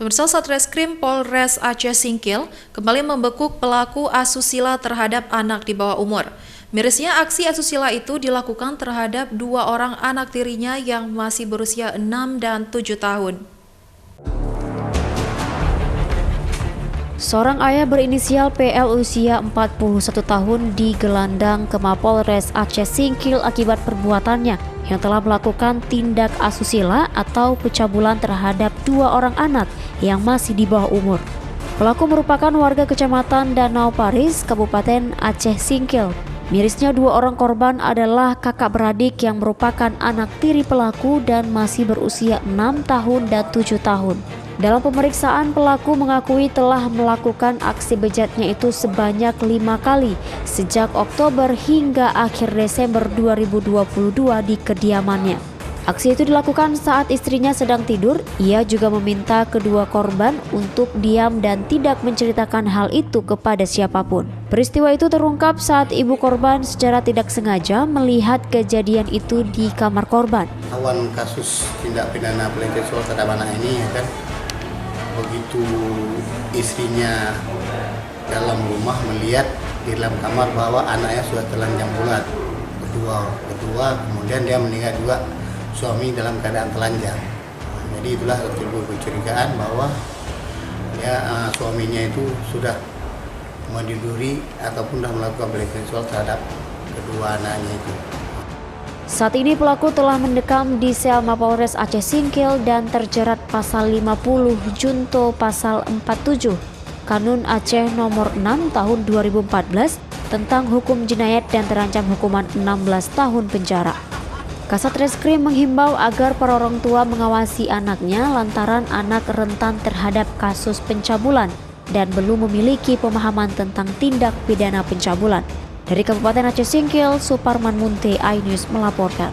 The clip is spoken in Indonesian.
Pemirsa, Satreskrim Polres Aceh Singkil kembali membekuk pelaku asusila terhadap anak di bawah umur. Mirisnya, aksi asusila itu dilakukan terhadap 2 orang anak tirinya yang masih berusia 6 dan 7 tahun. Seorang ayah berinisial PL usia 41 tahun digelandang ke Mapolres Aceh Singkil akibat perbuatannya yang telah melakukan tindak asusila atau pencabulan terhadap 2 orang anak yang masih di bawah umur. Pelaku merupakan warga Kecamatan Danau Paris, Kabupaten Aceh Singkil. Mirisnya, 2 orang korban adalah kakak beradik yang merupakan anak tiri pelaku dan masih berusia 6 tahun dan 7 tahun. Dalam pemeriksaan, pelaku mengakui telah melakukan aksi bejatnya itu sebanyak 5 kali sejak Oktober hingga akhir Desember 2022 di kediamannya. Aksi itu dilakukan saat istrinya sedang tidur. Ia juga meminta kedua korban untuk diam dan tidak menceritakan hal itu kepada siapapun. Peristiwa itu terungkap saat ibu korban secara tidak sengaja melihat kejadian itu di kamar korban. Awan kasus tindak pidana pelecehan seksual terhadap anak ini, ya kan, begitu istrinya dalam rumah melihat di dalam kamar bahwa anaknya sudah telanjang bulat, kedua kemudian dia meninggal juga suami dalam keadaan telanjang. Jadi itulah timbul kecurigaan bahwa suaminya itu sudah meniduri ataupun sudah melakukan pelecehan seksual terhadap kedua anaknya itu. Saat ini pelaku telah mendekam di sel Mapolres Aceh Singkil dan terjerat pasal 50 junto pasal 47 Kanun Aceh nomor 6 tahun 2014 tentang hukum jenayat dan terancam hukuman 16 tahun penjara. Kasat Reskrim menghimbau agar para orang tua mengawasi anaknya lantaran anak rentan terhadap kasus pencabulan dan belum memiliki pemahaman tentang tindak pidana pencabulan. Dari Kabupaten Aceh Singkil, Suparman Munte, iNews melaporkan.